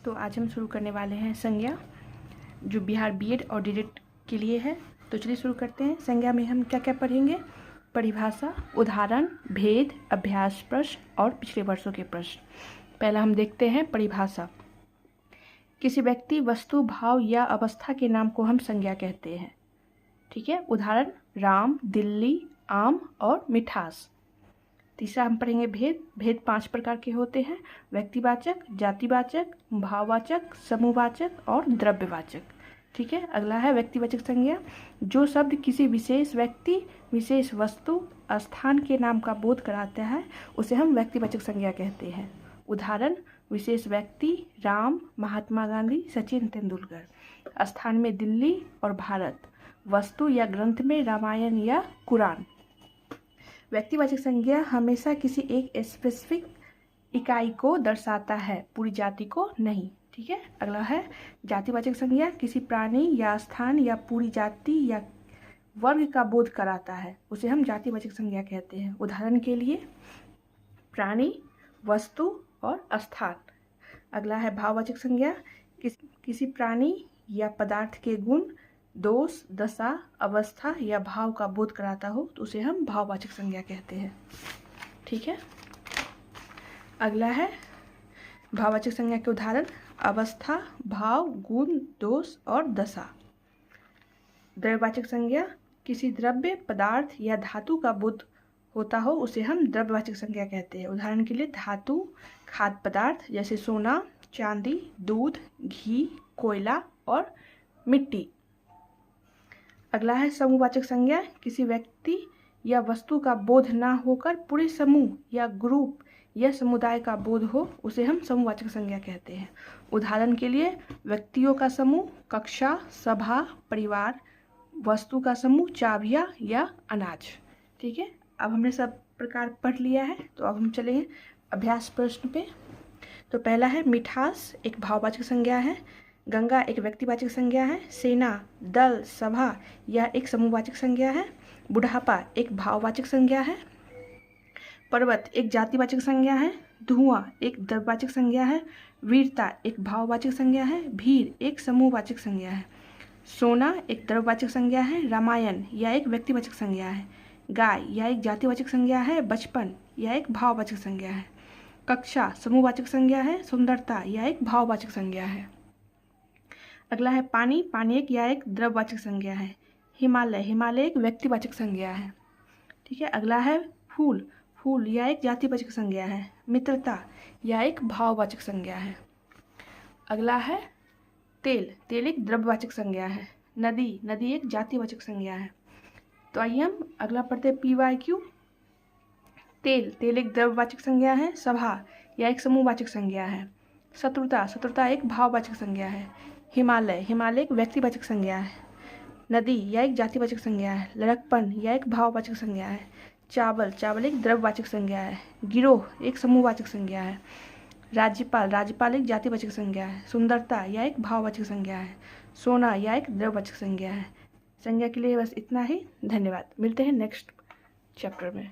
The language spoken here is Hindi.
तो आज हम शुरू करने वाले हैं संज्ञा, जो बिहार बीएड और डीएलएड के लिए है। तो चलिए शुरू करते हैं। संज्ञा में हम क्या क्या पढ़ेंगे? परिभाषा, उदाहरण, भेद, अभ्यास प्रश्न और पिछले वर्षों के प्रश्न। पहला हम देखते हैं परिभाषा। किसी व्यक्ति, वस्तु, भाव या अवस्था के नाम को हम संज्ञा कहते हैं। ठीक है। उदाहरण राम, दिल्ली, आम और मिठास। तीसरा हम पढ़ेंगे भेद। भेद 5 प्रकार के होते हैं: व्यक्तिवाचक, जातिवाचक, भाववाचक, समूहवाचक और द्रव्यवाचक। ठीक है। अगला है व्यक्तिवाचक संज्ञा। जो शब्द किसी विशेष व्यक्ति, विशेष वस्तु, स्थान के नाम का बोध कराता है उसे हम व्यक्तिवाचक संज्ञा कहते हैं। उदाहरण विशेष व्यक्ति राम, महात्मा गांधी, सचिन तेंदुलकर। स्थान में दिल्ली और भारत। वस्तु या ग्रंथ में रामायण या कुरान। व्यक्तिवाचक संज्ञा हमेशा किसी एक स्पेसिफिक इकाई को दर्शाता है, पूरी जाति को नहीं। ठीक है। अगला है जातिवाचक संज्ञा। किसी प्राणी या स्थान या पूरी जाति या वर्ग का बोध कराता है उसे हम जातिवाचक संज्ञा कहते हैं। उदाहरण के लिए प्राणी, वस्तु और स्थान। अगला है भाववाचक संज्ञा। किसी प्राणी या पदार्थ के गुण, दोष, दशा, अवस्था या भाव का बोध कराता हो तो उसे हम भाववाचक संज्ञा कहते हैं। ठीक है। अगला है भाववाचक संज्ञा के उदाहरण अवस्था, भाव, गुण, दोष और दशा। द्रव्यवाचक संज्ञा। किसी द्रव्य, पदार्थ या धातु का बोध होता हो उसे हम द्रव्यवाचक संज्ञा कहते हैं। उदाहरण के लिए धातु, खाद्य पदार्थ जैसे सोना, चांदी, दूध, घी, कोयला और मिट्टी। अगला है समूहवाचक संज्ञा। किसी व्यक्ति या वस्तु का बोध ना होकर पूरे समूह या ग्रुप या समुदाय का बोध हो उसे हम समूहवाचक संज्ञा कहते हैं। उदाहरण के लिए व्यक्तियों का समूह, कक्षा, सभा, परिवार। वस्तु का समूह, चाबियां या अनाज। ठीक है। अब हमने सब प्रकार पढ़ लिया है तो अब हम चलेंगे अभ्यास प्रश्न पे। तो पहला है मिठास एक भाववाचक संज्ञा है। गंगा एक व्यक्तिवाचक संज्ञा है। सेना, दल, सभा यह एक समूहवाचक संज्ञा है। बुढ़ापा एक भाववाचक संज्ञा है। पर्वत एक जातिवाचक संज्ञा है। धुआं एक द्रव्यवाचक संज्ञा है। वीरता एक भाववाचक संज्ञा है। भीड़ एक समूहवाचक संज्ञा है। सोना एक द्रव्यवाचक संज्ञा है। रामायण यह एक व्यक्तिवाचक संज्ञा है। गाय यह एक जातिवाचक संज्ञा है। बचपन यह एक भाववाचक संज्ञा है। कक्षा समूहवाचक संज्ञा है। सुंदरता यह एक भाववाचक संज्ञा है। अगला है पानी। पानी यह एक द्रव्यवाचक संज्ञा है। हिमालय एक व्यक्तिवाचक संज्ञा है। ठीक है। अगला है फूल। फूल यह एक जातिवाचक संज्ञा है। मित्रता यह एक भाववाचक संज्ञा है। अगला है तेल एक द्रव्यवाचक संज्ञा है। नदी एक जातिवाचक संज्ञा है। तो आइए हम अगला पढ़ते हैं PYQ। तेल एक द्रव्यवाचक संज्ञा है। सभा यह एक समूहवाचक संज्ञा है। शत्रुता एक भाववाचक संज्ञा है। हिमालय एक व्यक्तिवाचक संज्ञा है। नदी यह एक जातिवाचक संज्ञा है। लड़कपन यह एक भाववाचक संज्ञा है। चावल एक द्रव्यवाचक संज्ञा है। गिरोह एक समूहवाचक संज्ञा है। राज्यपाल एक जातिवाचक संज्ञा है। सुंदरता यह एक भाववाचक संज्ञा है। सोना यह एक द्रव्यवाचक संज्ञा है। संज्ञा के लिए बस इतना ही। धन्यवाद। मिलते हैं नेक्स्ट चैप्टर में।